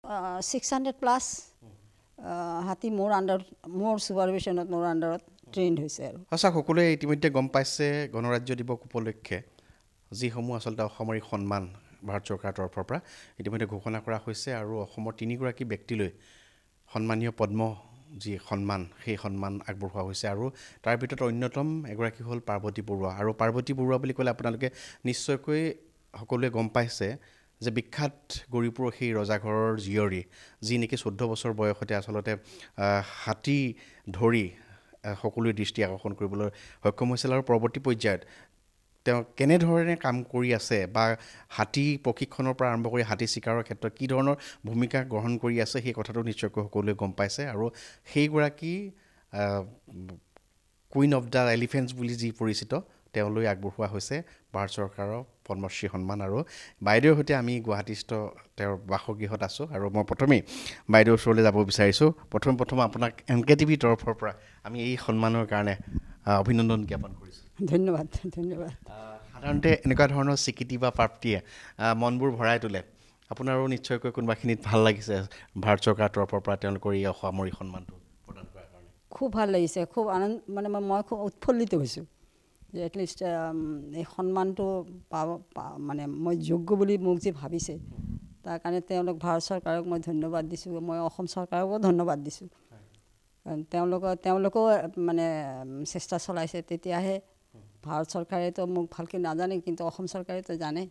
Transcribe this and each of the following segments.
600 plus হাতী মোৰ ছুপাৰভিশ্যনত মোৰ আণ্ডাৰত ট্ৰেইন হৈছে আৰু সঁচা সকলোৱে ইতিমধ্যে গম পাইছে গণৰাজ্য দিৱস উপলক্ষে যিসমূহ আচলতে অসামৰিক সন্মান ভাৰত চৰকাৰৰ তৰফৰ পৰা ইতিমধ্যে ঘোষণা কৰা হৈছে আৰু অসমৰ 3গৰাকী ব্যক্তিলৈ সন্মানীয় পদ্ম যি সন্মান সেই সন্মান আগবঢ়োৱা হৈছে আৰু তাৰ ভিতৰত অন্যতম এগৰাকী হ'ল পাৰ্বতী বৰুৱা আৰু পাৰ্বতী বৰুৱা বুলি ক'লে আপোনালোকে নিশ্চয়কৈ সকলোৱে গম পাইছে যে বিখ্যাত গৌৰীপুৰৰ সেই ৰজাঘৰৰ জীয়ৰী যি নেকি 14 বছৰ বয়সতে আচলতে হাতী ধৰি সকলোৰে দৃষ্টি আকৰ্ষণ কৰিবলৈ সক্ষম হৈছিল আৰু পৰৱৰ্তী পৰ্যায়ত তেওঁ কেনেধৰণে কাম কৰি আছে বা হাতী প্ৰশিক্ষণৰ পৰা আৰম্ভ কৰি হাতী চিকাৰৰ ক্ষেত্ৰত কি ধৰণৰ ভূমিকা গ্ৰহণ কৰি আছে সেই কথাটো নিশ্চয়কৈ সকলোৱে গম পাইছে আৰু সেইগৰাকী কুইন অফ দ্য এলিফেণ্টছ বুলি যি পৰিচিত তেওঁলৈ আগবঢ়োৱা হৈছে ভাৰত চৰকাৰৰ পদ্মশ্ৰী সন্মান আৰু বাইদেউৰ সৈতে আমি গুৱাহাটীস্থ তেওঁৰ বাসগৃহত আছোঁ আৰু মই প্ৰথমেই বাইদেউৰ ওচৰলৈ যাব বিচাৰিছোঁ প্ৰথম আপোনাক NKTV তৰফৰ পৰা আমি এই সন্মানৰ কাৰণে অভিনন্দন জ্ঞাপন কৰিছোঁ ধন্যবাদ সাধাৰণতে এনেকুৱা ধৰণৰ স্বীকৃতি বা প্ৰাপ্তিয়ে মনবোৰ ভৰাই তোলে আপোনাৰো নিশ্চয়কৈ কোনোবাখিনিত ভাল লাগিছে ভাৰত চৰকাৰৰ তৰফৰ পৰা তেওঁলোকৰ এই অসামৰিক সন্মানটো প্ৰদান কৰাৰ কাৰণে খুব ভাল লাগিছে খুব আনন্দ মানে মই খুব উৎফুল্লিত হৈছোঁ যে এটলিষ্ট এই সন্মানটো মানে মই যোগ্য বুলি মোক যে ভাবিছে তাৰ কাৰণে ভাৰত চৰকাৰক মই ধন্যবাদ দিছোঁ মই অসম চৰকাৰকো ধন্যবাদ দিছোঁ কাৰণ তেওঁলোকেও মানে চেষ্টা চলাইছে তেতিয়াহে ভাৰত চৰকাৰেতো মোক ভালকৈ নাজানে কিন্তু অসম চৰকাৰেতো জানে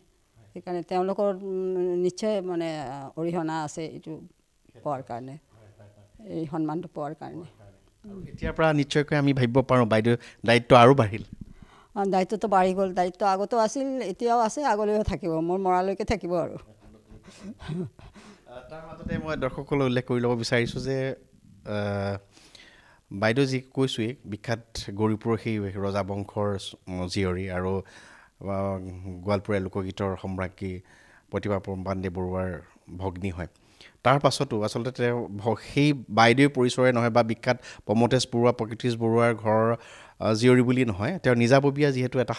সেইকাৰণে তেওঁলোকৰ নিশ্চয় মানে অৰিহণা আছে এইটো পোৱাৰ কাৰণে এই সন্মানটো পোৱাৰ কাৰণে এতিয়াৰ পৰা নিশ্চয়কৈ আমি ভাবিব পাৰোঁ বাইদেউ দায়িত্ব আৰু বাঢ়িল দায়িত্বটো বাঢ়ি গ'ল দায়িত্ব আগতেও আছিল এতিয়াও আছে আগলৈও থাকিব মোৰ মৰালৈকে থাকিব আৰু তাৰ মাজতে মই দৰ্শকসকলক উল্লেখ কৰি ল'ব বিচাৰিছোঁ যে বাইদেউ যি কৈছোঁৱেই বিখ্যাত গৌৰীপুৰৰ সেই ৰজা বংশৰ জীয়ৰী আৰু গোৱালপৰীয়া লোকগীতৰ সম্ৰাজ্ঞী প্ৰতিভা পাণ্ডে বৰুৱাৰ ভগ্নী হয় তাৰ পাছতো আচলতে তেওঁ সেই বাইদেউৰ পৰিচয় নহয় বা বিখ্যাত প্ৰমোতেশ বৰুৱা প্ৰকৃতিশ বৰুৱাৰ ঘৰৰ জীয়ৰী বুলি নহয় তেওঁ নিজাববীয়া যিহেতু এটা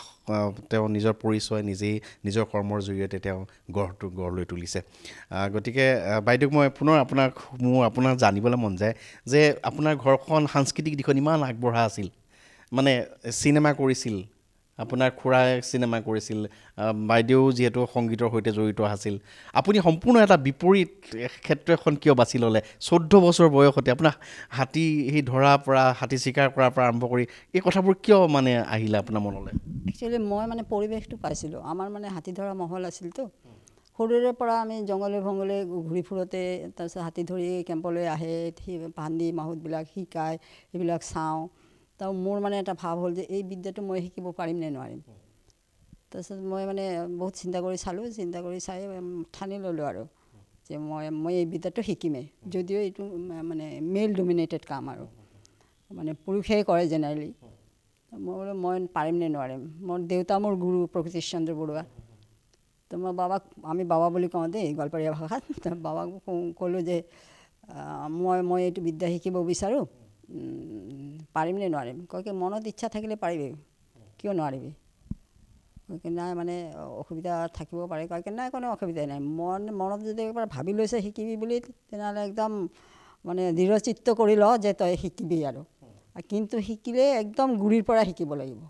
তেওঁ নিজৰ পৰিচয় নিজেই নিজৰ কৰ্মৰ জৰিয়তে তেওঁ গঢ় লৈ তুলিছে গতিকে বাইদেউক মই পুনৰ আপোনাক জানিবলৈ মন যায় যে আপোনাৰ ঘৰখন সাংস্কৃতিক দিশত ইমান আগবঢ়া আছিল মানে চিনেমা কৰিছিল আপোনাৰ খুৰাই চিনেমা কৰিছিল বাইদেউ যিহেতু সংগীতৰ সৈতে জড়িত আছিল আপুনি সম্পূৰ্ণ এটা বিপৰীত ক্ষেত্ৰ এখন কিয় বাছি ল'লে 14 বছৰ বয়সতে আপোনাৰ হাতী সেই ধৰাৰ পৰা হাতী চিকাৰ কৰাৰ পৰা আৰম্ভ কৰি এই কথাবোৰ কিয় মানে আহিলে আপোনাৰ মনলৈ একচুৱেলি মই মানে পৰিৱেশটো পাইছিলোঁ আমাৰ মানে হাতী ধৰা মহল আছিলতো সৰুৰে পৰা আমি জংঘলে ভংগলে ঘূৰি ফুৰোঁতে তাৰপিছত হাতী ধৰি কেম্পলৈ আহে ভান্দি মাহুতবিলাক শিকায় এইবিলাক চাওঁ তো মোৰ মানে এটা ভাৱ হ'ল যে এই বিদ্যাটো মই শিকিব পাৰিম নে নোৱাৰিম তাৰপিছত মই মানে বহুত চিন্তা কৰি চাই ঠানি ল'লোঁ আৰু যে মই এই বিদ্যাটো শিকিমেই যদিও এইটো মানে মেল ডমিনেটেড কাম আৰু মানে পুৰুষেই কৰে জেনেৰেলি মই বোলো মই পাৰিম নে নোৱাৰিম মোৰ দেউতা মোৰ গুৰু প্ৰকৃতিশ চন্দ্ৰ বৰুৱা তো মই আমি বাবা বুলি কওঁ দেই গোৱালপৰীয়া ভাষাত বাবাক ক'লোঁ যে মই এইটো বিদ্যা শিকিব বিচাৰোঁ পাৰিম নে নোৱাৰিম কয় কি মনত ইচ্ছা থাকিলে পাৰিবি কিয় নোৱাৰিবি কয় কি নাই মানে অসুবিধা থাকিব পাৰে কয় কি নাই কোনো অসুবিধা নাই মনত যদি একবাৰ ভাবি লৈছে শিকিবি বুলি তেনেহ'লে একদম মানে দৃঢ়চিত্ত কৰি ল যে তই শিকিবি আৰু কিন্তু শিকিলে একদম গুৰিৰ পৰা শিকিব লাগিব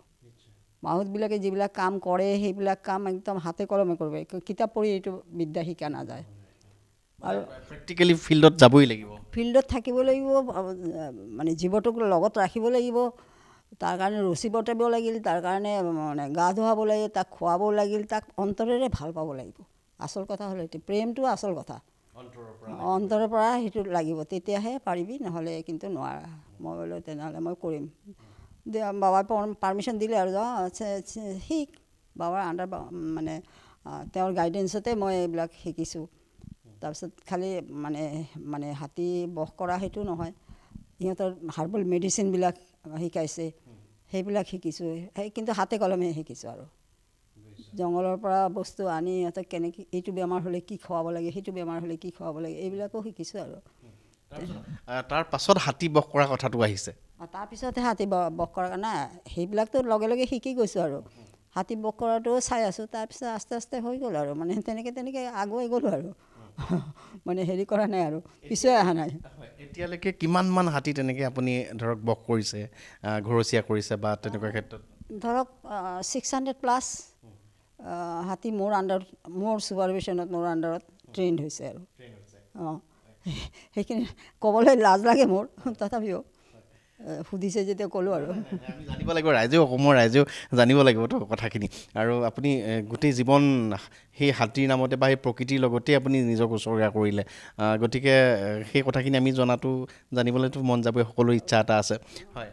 মাহুতবিলাকে যিবিলাক কাম কৰে সেইবিলাক কাম একদম হাতে কলমে কৰিব কিতাপ পঢ়ি এইটো বিদ্যা শিকা নাযায় আৰু প্ৰেক্টিকেলি ফিল্ডত যাবই লাগিব ফিল্ডত থাকিব লাগিব মানে জীৱটোক লগত ৰাখিব লাগিব তাৰ কাৰণে ৰচি বটাব লাগিল তাৰ কাৰণে মানে গা ধুৱাব লাগিল তাক খোৱাব লাগিল তাক অন্তৰেৰে ভাল পাব লাগিব আচল কথা হ'ল এইটো প্ৰেমটো আচল কথা অন্তৰৰ পৰা সেইটো লাগিব তেতিয়াহে পাৰিবি নহ'লে কিন্তু নোৱাৰা মই বোলো তেনেহ'লে মই কৰিম বাবাই পাৰ্মিশ্যন দিলে আৰু শিক বাবাৰ আণ্ডাৰ মানে তেওঁৰ গাইডেঞ্চতে মই এইবিলাক শিকিছোঁ তাৰপিছত খালি মানে হাতী বশ কৰা সেইটো নহয় সিহঁতৰ হাৰ্বেল মেডিচিনবিলাক শিকাইছে সেইবিলাক শিকিছোঁ কিন্তু হাতে কলমে শিকিছোঁ আৰু জংঘলৰ পৰা বস্তু আনি সিহঁতক কেনেকৈ এইটো বেমাৰ হ'লে কি খুৱাব লাগে সেইটো বেমাৰ হ'লে কি খুৱাব লাগে এইবিলাকো শিকিছোঁ আৰু তাৰ পাছত হাতী বশ কৰা কথাটো আহিছে তাৰপিছতহে হাতী বশ কৰা নাই সেইবিলাকতো লগে লগে শিকি গৈছোঁ আৰু হাতী বশ কৰাটো চাই আছোঁ তাৰপিছত আস্তে আস্তে হৈ গ'ল আৰু মানে তেনেকৈ আগুৱাই গ'লোঁ আৰু মানে হেৰি কৰা নাই আৰু পিছুৱাই অহা নাই। এতিয়ালৈকে কিমানমান হাতী তেনেকৈ আপুনি ধৰক বস কৰিছে, ঘৰচীয়া কৰিছে বা তেনেকুৱা ক্ষেত্ৰত? ধৰক 600+ হাতী মোৰ আণ্ডাৰত, মোৰ ছুপাৰভিশ্যনত, মোৰ আণ্ডাৰত ট্ৰেইনড হৈছে আৰু। অঁ, সেইখিনি ক'বলৈ লাজ লাগে মোৰ, তথাপিও সুধিছে যেতিয়া ক'লোঁ আৰু। আমি জানিব লাগিব, ৰাইজেও, অসমৰ ৰাইজেও জানিব লাগিবতো কথাখিনি। আৰু আপুনি গোটেই জীৱন সেই হাতীৰ নামতে বা সেই প্ৰকৃতিৰ লগতেই আপুনি নিজক উচৰ্গা কৰিলে, গতিকে সেই কথাখিনি আমি জানিবলৈতো মন যাবই, সকলো ইচ্ছা এটা আছে। হয়,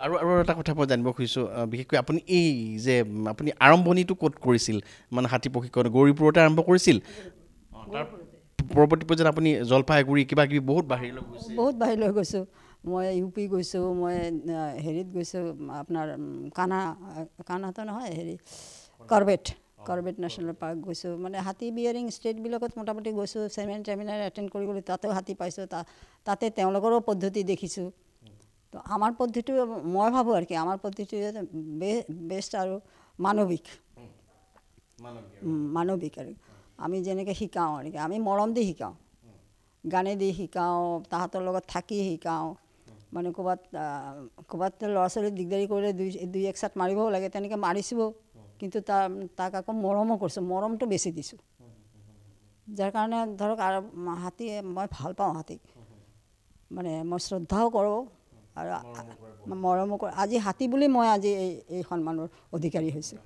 আৰু আৰু এটা কথা মই জানিব খুজিছোঁ, বিশেষকৈ আপুনি এই যে আপুনি আৰম্ভণিটো ক'ত কৰিছিল, মানে হাতী প্ৰশিক্ষণ গৌৰীপুৰতে আৰম্ভ কৰিছিল? তাৰ পৰৱৰ্তী পৰ্যায়ত আপুনি জলপাইগুৰি কিবা কিবি বহুত বাহিৰলৈ গৈছোঁ। মই UP গৈছোঁ, মই হেৰিত গৈছোঁ, আপোনাৰ কানাহতো নহয়, হেৰি কাৰ্বেট নেশ্যনেল পাৰ্ক গৈছোঁ। মানে হাতী বিয়াৰিং ষ্টেটবিলাকত মোটামুটি গৈছোঁ। চেমিনাৰ এটেণ্ড কৰিবলৈ তাতেও হাতী পাইছোঁ। তাতে তেওঁলোকৰো পদ্ধতি দেখিছোঁ। তো আমাৰ পদ্ধতি, মই ভাবোঁ আৰু কি, আমাৰ পদ্ধতি বেষ্ট আৰু মানৱিক আৰু আমি যেনেকৈ শিকাওঁ আৰু কি, আমি মৰম দি শিকাওঁ, গানে দি শিকাওঁ, তাহাঁতৰ লগত থাকি শিকাওঁ। মানে ক'ৰবাত ল'ৰা ছোৱালী দিগদাৰি কৰিলে দুই এক চাট মাৰিবও লাগে, তেনেকৈ মাৰিছোঁ, কিন্তু তাক আকৌ মৰমো কৰিছোঁ, মৰমটো বেছি দিছোঁ। যাৰ কাৰণে ধৰক হাতী মই ভাল পাওঁ, হাতীক মানে মই শ্ৰদ্ধাও কৰোঁ আৰু মৰমো কৰোঁ। আজি হাতী বুলি মই আজি এই সন্মানৰ অধিকাৰী হৈছোঁ।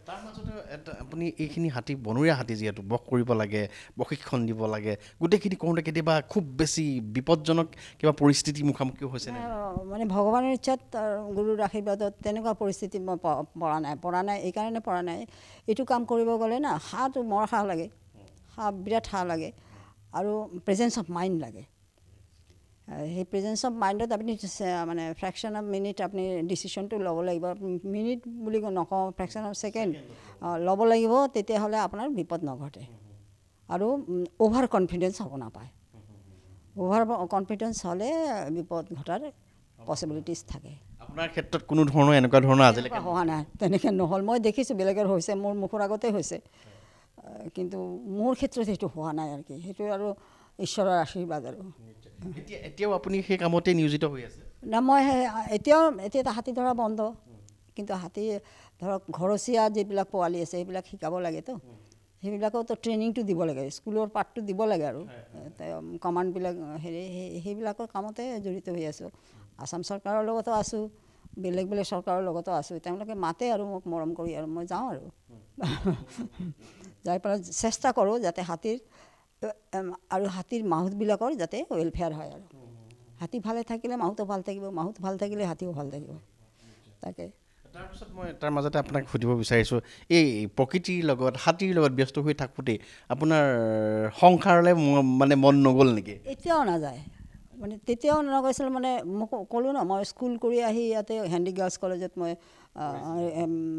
তাৰ মাজতে আপুনি এইখিনি হাতী, বনৰীয়া হাতী যিহেতু বস কৰিব লাগে, প্ৰশিক্ষণ দিব লাগে, গোটেইখিনি কৰোঁতে কেতিয়াবা খুব বেছি বিপদজনক কিবা পৰিস্থিতিৰ মুখামুখি হৈছে? মানে ভগৱানৰ ইচ্ছাত, গুৰুৰ আশীৰ্বাদত তেনেকুৱা পৰিস্থিতি মই পৰা নাই। এইকাৰণে পৰা নাই, এইটো কাম কৰিব গ'লে না হাঁহটো সাহ লাগে, বিৰাট সাহ লাগে আৰু প্ৰেজেঞ্চ অফ মাইণ্ড লাগে। সেই প্ৰেজেঞ্চ অফ মাইণ্ডত আপুনি মানে ফ্ৰেকশ্যন অফ মিনিট আপুনি ডিচিশ্যনটো ল'ব লাগিব। মিনিট বুলি নকওঁ, ফ্ৰেকশ্যন অফ ছেকেণ্ড ল'ব লাগিব, তেতিয়াহ'লে আপোনাৰ বিপদ নঘটে আৰু অ'ভাৰ কনফিডেঞ্চ হ'ব নাপায়। অ'ভাৰ কনফিডেঞ্চ হ'লে বিপদ ঘটাৰ পচিবিলিটিছ থাকে। আপোনাৰ ক্ষেত্ৰত কোনো ধৰণৰ এনেকুৱা ধৰণৰ আজিলৈকে হোৱা নাই, তেনেকৈ নহ'ল। মই দেখিছোঁ বেলেগৰ হৈছে, মোৰ মুখৰ আগতে হৈছে, কিন্তু মোৰ ক্ষেত্ৰত সেইটো হোৱা নাই আৰু কি, সেইটো আৰু ঈশ্বৰৰ আশীৰ্বাদ আৰু। এতিয়াও আপুনি সেই কামতে নিয়োজিত হৈ আছে? না, মই এতিয়া হাতী ধৰা বন্ধ, কিন্তু হাতী ধৰক ঘৰচীয়া যিবিলাক পোৱালি আছে সেইবিলাক শিকাব লাগেতো, সেইবিলাকতো ট্ৰেইনিংটো দিব লাগে, স্কুলৰ পাৰ্টটো দিব লাগে আৰু কমাণ্ডবিলাক সেইবিলাকৰ কামতে জড়িত হৈ আছোঁ। আসাম চৰকাৰৰ লগতো আছোঁ, বেলেগ চৰকাৰৰ লগতো আছোঁ। তেওঁলোকে মাতে আৰু মোক মৰম কৰি, আৰু মই যাওঁ আৰু যাই পেলাই চেষ্টা কৰোঁ যাতে হাতীৰ আৰু হাতীৰ মাউতবিলাকৰ যাতে ৱেলফেয়াৰ হয় আৰু। হাতী ভালে থাকিলে মাউতো ভাল থাকিব, মাউত ভাল থাকিলে হাতীও ভাল থাকিব। তাকে তাৰপিছত মই তাৰ মাজতে আপোনাক সুধিব বিচাৰিছোঁ, এই প্ৰকৃতিৰ লগত, হাতীৰ লগত ব্যস্ত হৈ থাকোঁতেই আপোনাৰ সংসাৰলৈ মানে মন নগ'ল নেকি? এতিয়াও নাযায়, মানে তেতিয়াও নগৈছিল। মানে মোক ক'লোঁ ন, মই স্কুল কৰি আহি ইয়াতে হেণ্ডি গাৰ্লছ কলেজত মই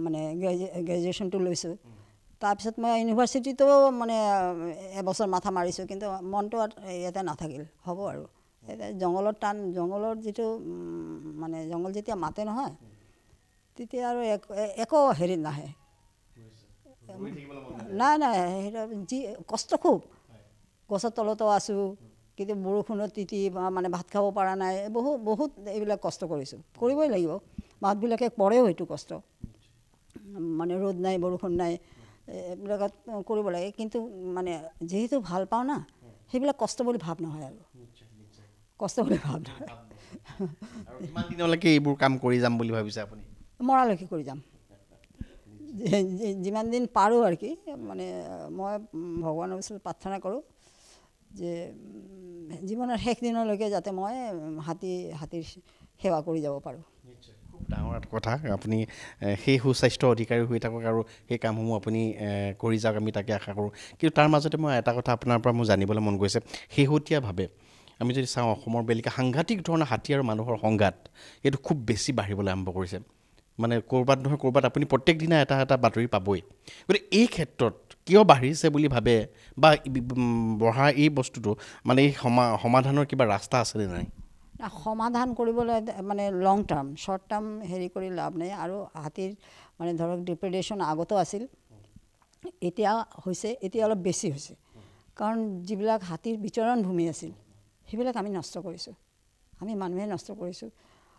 মানে গ্ৰেজুৱেশ্যনটো লৈছোঁ। তাৰপিছত মই ইউনিভাৰ্চিটিতো মানে এবছৰ মাথা মাৰিছোঁ, কিন্তু মনটো ইয়াতে নাথাকিল। হ'ব আৰু জংঘলত জংঘলৰ যিটো মানে জংঘল যেতিয়া মাতে নহয়, তেতিয়া আৰু একো হেৰি নাহে। নাই, সেইটো যি কষ্ট খুব। গছৰ তলতো আছোঁ, কিন্তু বৰষুণত তিতি মানে ভাত খাব পৰা নাই, বহুত এইবিলাক কষ্ট কৰিছোঁ, কৰিবই লাগিব। মাতবিলাকে পৰেও সেইটো কষ্ট, মানে ৰ'দ নাই, বৰষুণ নাই, এইবিলাকত কৰিব লাগে। কিন্তু মানে যিহেতু ভাল পাওঁ না, সেইবিলাক কষ্ট বুলি ভাৱ নহয় আৰু, কষ্ট বুলি ভাৱ নহয়। কিমান দিনলৈকে এইবোৰ কাম কৰি যাম বুলি ভাবিছে আপুনি? মৰালৈকে কৰি যাম, যিমান দিন পাৰোঁ আৰু কি। মানে মই ভগৱানৰ ওচৰত প্ৰাৰ্থনা কৰোঁ যে জীৱনৰ শেষ দিনলৈকে যাতে মই হাতীৰ সেৱা কৰি যাব পাৰোঁ। খুব ডাঙৰ এটা কথা, আপুনি সেই সুস্বাস্থ্য অধিকাৰী হৈ থাকক আৰু সেই কামসমূহ আপুনি কৰি যাওক, আমি তাকে আশা কৰোঁ। কিন্তু তাৰ মাজতে মই এটা কথা আপোনাৰ পৰা মোৰ জানিবলৈ মন গৈছে, শেহতীয়াভাৱে আমি যদি চাওঁ, অসমৰ বেলিকা সাংঘাতিক ধৰণৰ হাতী আৰু মানুহৰ সংঘাত এইটো খুব বেছি বাঢ়িবলৈ আৰম্ভ কৰিছে। মানে ক'ৰবাত নহয় ক'ৰবাত আপুনি প্ৰত্যেক দিনা এটা বাতৰি পাবই। গতিকে এই ক্ষেত্ৰত কিয় বাঢ়িছে বুলি ভাবে, বা বঢ়া এই বস্তুটো মানে এই সমাধানৰ কিবা ৰাস্তা আছেনে নাই? সমাধান কৰিবলৈ মানে লং টাৰ্ম, শ্বৰ্ট টাৰ্ম হেৰি কৰি লাভ নাই। আৰু হাতীৰ মানে ধৰক ডিপ্ৰেডেশ্যন আগতো আছিল, এতিয়া হৈছে, এতিয়া অলপ বেছি হৈছে। কাৰণ যিবিলাক হাতীৰ বিচৰণ ভূমি আছিল সেইবিলাক আমি নষ্ট কৰিছোঁ, আমি মানুহে নষ্ট কৰিছোঁ।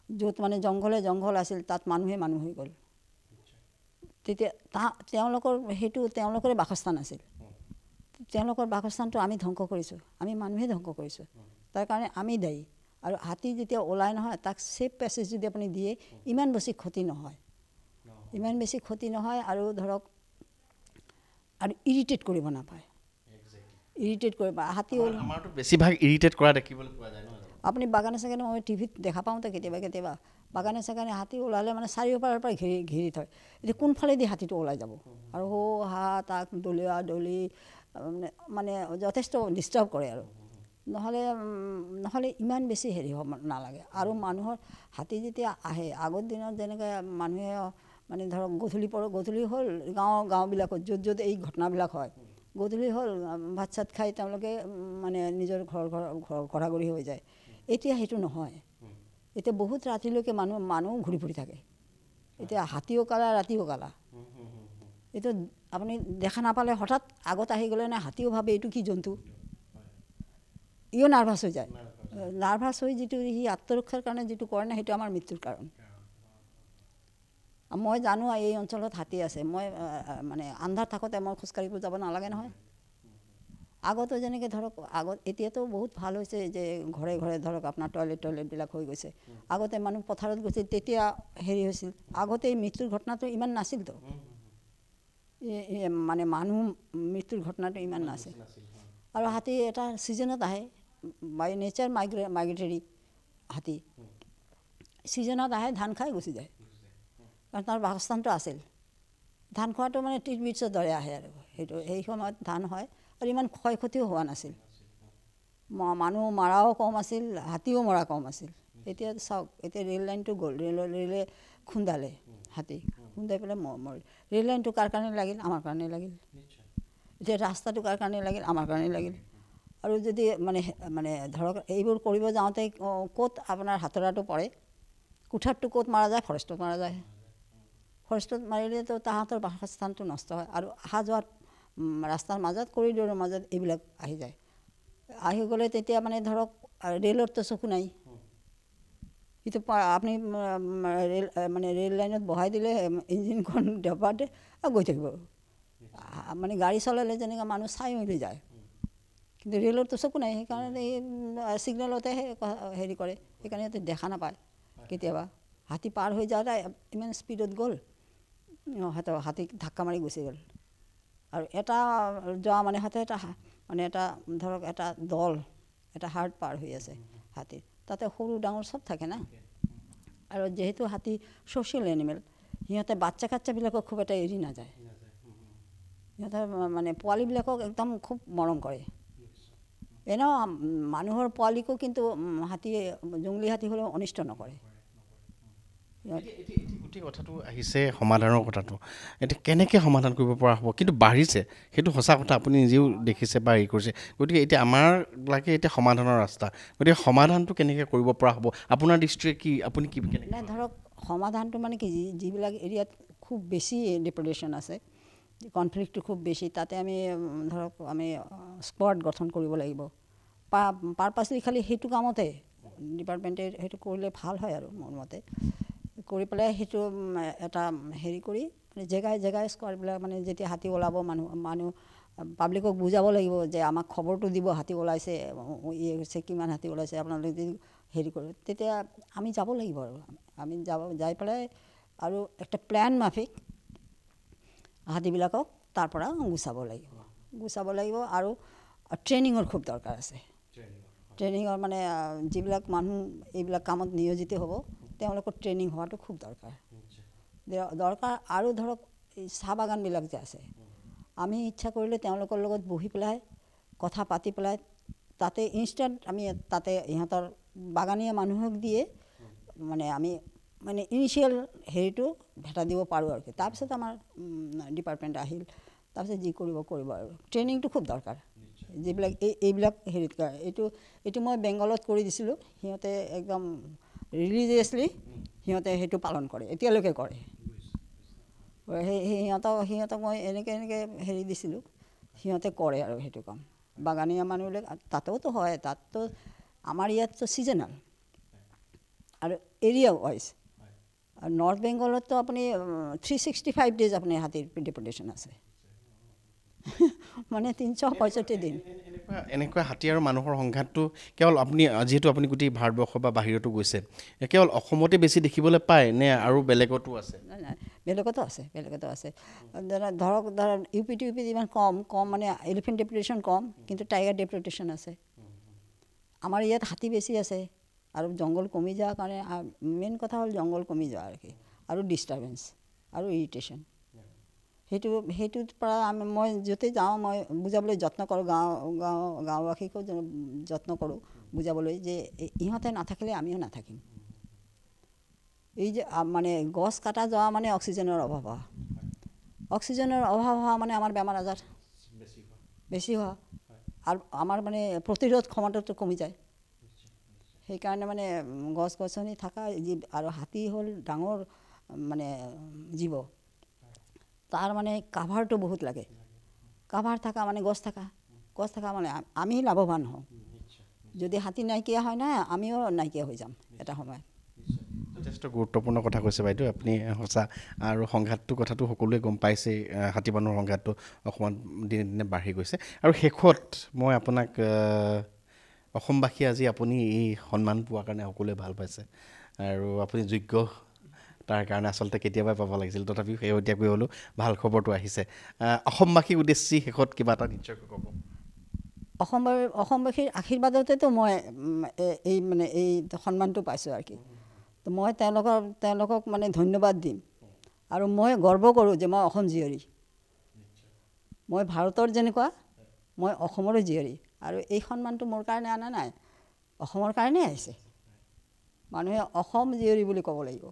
য'ত মানে জংঘল আছিল তাত মানুহে মানুহ হৈ গ'ল। তেতিয়া তেওঁলোকৰ সেইটো তেওঁলোকৰে বাসস্থান আছিল, তেওঁলোকৰ বাসস্থানটো আমি ধ্বংস কৰিছোঁ, আমি মানুহে ধ্বংস কৰিছোঁ। তাৰ কাৰণে আমি দায়ী। আৰু হাতী যেতিয়া ওলাই নহয় তাক ছেফ পেছেজ যদি আপুনি দিয়ে ইমান বেছি ক্ষতি নহয়, ইমান বেছি ক্ষতি নহয়। আৰু ধৰক আৰু ইৰিটেট কৰিব নাপায়, ইৰিটেট কৰিব হাতী আমাৰতো বেছিভাগ ইৰিটেট কৰা দেখিবলৈ পোৱা যায় ন। আপুনি বাগানে চাগানে মই টিভিত দেখা পাওঁতে কেতিয়াবা বাগানে চাগানে হাতী ওলালে মানে চাৰিওপাৰৰ পৰা ঘেৰি থয়। এতিয়া কোনফালেদি হাতীটো ওলাই যাব আৰু তাক দলি মানে যথেষ্ট ডিষ্টাৰ্ব কৰে। আৰু নহ'লে ইমান বেছি হেৰি হ'ব নালাগে। আৰু মানুহৰ হাতী যেতিয়া আহে আগৰ দিনত যেনেকৈ মানুহে মানে ধৰক গধূলি হ'ল গাঁওবিলাকত য'ত এই ঘটনাবিলাক হয়, গধূলি হ'ল ভাত চাত খাই তেওঁলোকে মানে নিজৰ ঘৰাঘৰি হৈ যায়। এতিয়া সেইটো নহয়, এতিয়া বহুত ৰাতিলৈকে মানুহ ঘূৰি ফুৰি থাকে। এতিয়া হাতীও কালা ৰাতিও কালা। এইটো আপুনি দেখা নাপালে হঠাৎ আগত আহি গ'লে নে হাতীও ভাবে এইটো কি জন্তু, ইও নাৰ্ভাছ হৈ যায়। নাৰ্ভাছ হৈ যিটো সি আত্মৰক্ষাৰ কাৰণে যিটো কৰে না সেইটো আমাৰ মৃত্যুৰ কাৰণ। মই জানো এই অঞ্চলত হাতী আছে, মই মানে আন্ধাৰ থাকোঁতে মই খোজকাঢ়িব যাব নালাগে নহয়। আগতো যেনেকৈ ধৰক এতিয়াতো বহুত ভাল হৈছে যে ঘৰে ধৰক আপোনাৰ টয়লেটবিলাক হৈ গৈছে। আগতে মানুহ পথাৰত গৈছিল তেতিয়া হেৰি হৈছিল, আগতে এই মৃত্যুৰ ঘটনাটো ইমান নাছিলতো, মানে মানুহ মৃত্যুৰ ঘটনাটো ইমান নাছিল। আৰু হাতী এটা ছিজনত আহে, বাই নেচাৰ মাইগ্ৰেটৰী হাতী ছিজনত আহে, ধান খাই গুচি যায়, কাৰণ তাৰ বাসস্থানটো আছিল। ধান খোৱাটো মানে টিটবিটছৰ দৰে আহে আৰু সেই সময়ত ধান হয় আৰু ইমান ক্ষয় ক্ষতিও হোৱা নাছিল। মানুহ মৰাও কম আছিল, হাতীও মৰা কম আছিল। এতিয়া চাওক এতিয়া ৰেল লাইনটো গ'ল, ৰেলে খুন্দালে হাতী, খুন্দাই পেলাই মৰিল। ৰেল লাইনটো কাৰ কাৰণে লাগিল? আমাৰ কাৰণে লাগিল। এতিয়া ৰাস্তাটো কাৰ কাৰণে লাগিল? আমাৰ কাৰণে লাগিল। আৰু যদি মানে ধৰক এইবোৰ কৰিব যাওঁতে ক'ত আপোনাৰ হাতোৰাটো পৰে, কুঠাৰটো ক'ত মাৰা যায়? ফৰেষ্টত মাৰা যায়। ফৰেষ্টত মাৰিলেতো তাহাঁতৰ বাসস্থানটো নষ্ট হয়। আৰু অহা যোৱাত ৰাস্তাৰ মাজত কৰিডৰৰ মাজত এইবিলাক আহি যায়। আহি গ'লে তেতিয়া মানে ধৰক ৰেলৰতো চকু নাই, সেইটো আপুনি ৰেল লাইনত বহাই দিলে ইঞ্জিনখন ডবাতে গৈ থাকিব। মানে গাড়ী চলালে যেনেকৈ মানুহ চাই মেলি যায়, কিন্তু ৰেলৰতো চকু নাই। সেইকাৰণে এই ছিগনেলতেহে হেৰি কৰে, সেইকাৰণে সিহঁতে দেখা নাপায়। কেতিয়াবা হাতী পাৰ হৈ যাওঁতে ইমান স্পীডত গ'ল, হাতীক ধাক্কা মাৰি গুচি গ'ল। আৰু এটা যোৱা মানে এটা ধৰক এটা দল, এটা হাৰ্ড পাৰ হৈ আছে হাতীৰ, তাতে সৰু ডাঙৰ চব থাকে না। আৰু যিহেতু হাতী ছ'চিয়েল এনিমেল, সিহঁতে বাচ্চা কাচ্চাবিলাকক খুব এটা এৰি নাযায়। সিহঁতে মানে পোৱালিবিলাকক একদম খুব মৰম কৰে। এনেও মানুহৰ পোৱালিকো কিন্তু হাতীয়ে জংলী হাতী হ'লেও অনিষ্ট নকৰে। গোটেই কথাটো আহিছে সমাধানৰ কথাটো, এতিয়া কেনেকৈ সমাধান কৰিব পৰা হ'ব? কিন্তু বাঢ়িছে, সেইটো সঁচা কথা, আপুনি নিজেও দেখিছে বা হেৰি কৰিছে। গতিকে এতিয়া আমাৰ লাগে এতিয়া সমাধানৰ ৰাস্তা। গতিকে সমাধানটো কেনেকৈ কৰিব পৰা হ'ব আপোনাৰ দৃষ্টিৰে কি, আপুনি কি কেনেকৈ? ধৰক সমাধানটো মানে কি, যিবিলাক এৰিয়াত খুব বেছি ডিপ্ৰেডেশ্যন আছে, কনফ্লিক্টটো খুব বেছি, তাতে আমি ধৰক স্কোৱাড গঠন কৰিব লাগিব। পাৰপাছলি খালি সেইটো কামতে ডিপাৰ্টমেণ্টে সেইটো কৰিলে ভাল হয় আৰু মোৰ মতে। কৰি পেলাই সেইটো এটা হেৰি কৰি জেগাই স্কোৱাডবিলাক মানে যেতিয়া হাতী ওলাব মানুহ পাব্লিকক বুজাব লাগিব যে আমাক খবৰটো দিব হাতী ওলাইছে, হৈছে কিমান হাতী ওলাইছে, আপোনালোকে যদি হেৰি কৰে তেতিয়া আমি যাব লাগিব। আৰু আমি যাই পেলাই আৰু একটা প্লেন মাফিক হাতীবিলাকক তাৰ পৰা গুচাব লাগিব। আৰু ট্ৰেইনিঙৰ খুব দৰকাৰ আছে। ট্ৰেইনিঙৰ মানে যিবিলাক মানুহ এইবিলাক কামত নিয়োজিত হ'ব তেওঁলোকৰ ট্ৰেইনিং হোৱাটো খুব দৰকাৰ। আৰু ধৰক এই চাহ বাগানবিলাক যে আছে, আমি ইচ্ছা কৰিলে তেওঁলোকৰ লগত বহি পেলাই কথা পাতি পেলাই তাতে ইনষ্টেণ্ট আমি তাতে ইহঁতৰ বাগানীয়া মানুহক দিয়ে আমি ইনিচিয়েল হেৰিটো ভেটা দিব পাৰোঁ আৰু কি। তাৰপিছত আমাৰ ডিপাৰ্টমেণ্ট আহিল, তাৰপিছত যি কৰিব আৰু ট্ৰেইনিংটো খুব দৰকাৰ। যিবিলাক এইবিলাক হেৰিত কৰে, এইটো মই বেংগলত কৰি দিছিলোঁ, সিহঁতে একদম ৰিলিজিয়াছলি সিহঁতে সেইটো পালন কৰে, এতিয়ালৈকে কৰে। সিহঁতক মই এনেকৈ হেৰি দিছিলোঁ, সিহঁতে কৰে আৰু সেইটো কাম। বাগানীয়া মানুহবিলাক তাতেওতো হয়, তাততো আমাৰ ইয়াততো ছিজনেল আৰু এৰিয়া ৱাইজ। আৰু নৰ্থ বেংগলততো আপুনি 365 ডেজ আপুনি হাতীৰ ডেপুটেশ্যন আছে মানে 365 দিন। এনেকুৱা হাতী আৰু মানুহৰ সংঘাতটো কেৱল আপুনি যিহেতু আপুনি গোটেই ভাৰতবৰ্ষ বা বাহিৰতো গৈছে, কেৱল অসমতে বেছি দেখিবলৈ পায় নে আৰু বেলেগতো আছে? নাই নাই, বেলেগতো আছে, বেলেগতো আছে। ধৰক ইউ পি ইমান কম মানে এলিফেণ্ট ডেপুটেশ্যন কম, কিন্তু টাইগাৰ ডেপুটেশ্যন আছে। আমাৰ ইয়াত হাতী বেছি আছে আৰু জংঘল কমি যোৱাৰ কাৰণে মেইন কথা হ'ল জংঘল কমি যোৱা আৰু ডিষ্টাৰ্বেঞ্চ আৰু ইৰিটেশ্যন। সেইটোৰ পৰা মই য'তে যাওঁ মই বুজাবলৈ যত্ন কৰোঁ, গাঁওবাসীকো যত্ন কৰোঁ বুজাবলৈ যে ইহঁতে নাথাকিলে আমিও নাথাকিম। এই যে মানে গছ কটা যোৱা মানে অক্সিজেনৰ অভাৱ হোৱা, অক্সিজেনৰ অভাৱ হোৱা মানে আমাৰ বেমাৰ আজাৰ বেছি হোৱা আৰু আমাৰ মানে প্ৰতিৰোধ ক্ষমতাটো কমি যায়। সেইকাৰণে মানে গছ গছনি থকা আৰু হাতী হ'ল ডাঙৰ মানে জীৱ, তাৰ মানে কাভাৰটো বহুত লাগে। কাভাৰ থকা মানে গছ থকা মানে আমি লাভৱান হওঁ। যদি হাতী নাইকিয়া হয় না আমিও নাইকিয়া হৈ যাম এটা সময়ত। যথেষ্ট গুৰুত্বপূৰ্ণ কথা কৈছে বাইদেউ আপুনি, সঁচা। আৰু সংঘাতটোৰ কথাটো সকলোৱে গম পাইছেই, হাতী মানুহৰ সংঘাতটো অসমত দিনে দিনে বাঢ়ি গৈছে। আৰু শেষত মই আপোনাক অসমবাসী আজি আপুনি এই সন্মান পোৱাৰ কাৰণে সকলোৱে ভাল পাইছে আৰু আপুনি যোগ্য তাৰ কাৰণে আচলতে কেতিয়াবাই পাব লাগিছিল, তথাপিও শেহতীয়াকৈ হ'লেও ভাল খবৰটো আহিছে। অসমবাসীক উদ্দেশ্যি শেষত কিবা এটা নিশ্চয়কৈ ক'ব। অসমবাসীৰ আশীৰ্বাদতেতো মই এই সন্মানটো পাইছোঁ আৰু কি। তো মই তেওঁলোকক মানে ধন্যবাদ দিম আৰু মই গৰ্ব কৰোঁ যে মই অসম জীয়ৰী। মই ভাৰতৰ যেনেকুৱা মই অসমৰো জীয়ৰী আৰু এই সন্মানটো মোৰ কাৰণে অনা নাই, অসমৰ কাৰণেই আহিছে। মানুহে অসম জীয়ৰী বুলি ক'ব লাগিব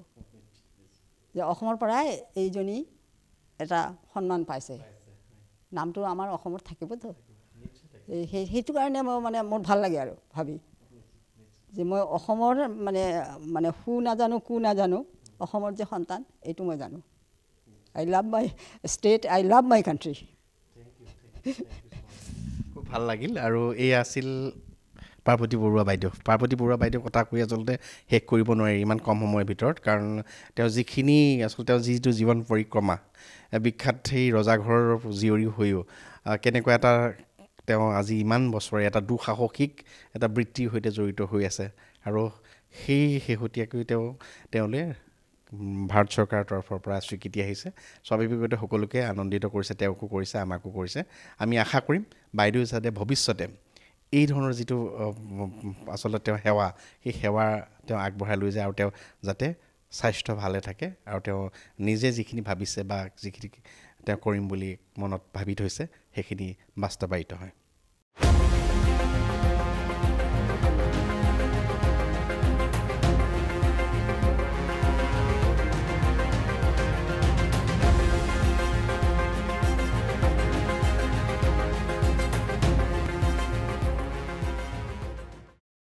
যে অসমৰ পৰাই এইজনী এটা সন্মান পাইছে, নামটো আমাৰ অসমত থাকিবতো। সেইটো কাৰণে মানে মোৰ ভাল লাগে আৰু ভাবি যে মই অসমৰ মানে কো নাজানো অসমৰ যে সন্তান এইটো মই জানো। I love my state, I love my country. খুব ভাল লাগিল। আৰু এই আছিল পাৰ্বতী বৰুৱা বাইদেউ। পাৰ্বতী বৰুৱা বাইদেউৰ কথা কৈ আচলতে শেষ কৰিব নোৱাৰি ইমান কম সময়ৰ ভিতৰত, কাৰণ তেওঁ যিখিনি আচলতে তেওঁ যিটো জীৱন পৰিক্ৰমা, বিখ্যাত সেই ৰজাঘৰৰ জীয়ৰী হৈও কেনেকুৱা এটা তেওঁ আজি ইমান বছৰে এটা দুঃসাহসিক এটা বৃত্তিৰ সৈতে জড়িত হৈ আছে। আৰু সেই শেহতীয়াকৈ তেওঁলৈ ভাৰত চৰকাৰৰ তৰফৰ পৰা স্বীকৃতি আহিছে। স্বাভাৱিকতে সকলোকে আনন্দিত কৰিছে, তেওঁকো কৰিছে, আমাকো কৰিছে। আমি আশা কৰিম বাইদেউ যাতে ভৱিষ্যতে এই ধৰণৰ যিটো আচলতে তেওঁ সেৱা, সেই সেৱা তেওঁ আগবঢ়াই লৈ যায় আৰু তেওঁ যাতে স্বাস্থ্য ভালে থাকে আৰু তেওঁ নিজে যিখিনি ভাবিছে বা যিখিনি তেওঁ কৰিম বুলি মনত ভাবি থৈছে সেইখিনি বাস্তৱায়িত হয়।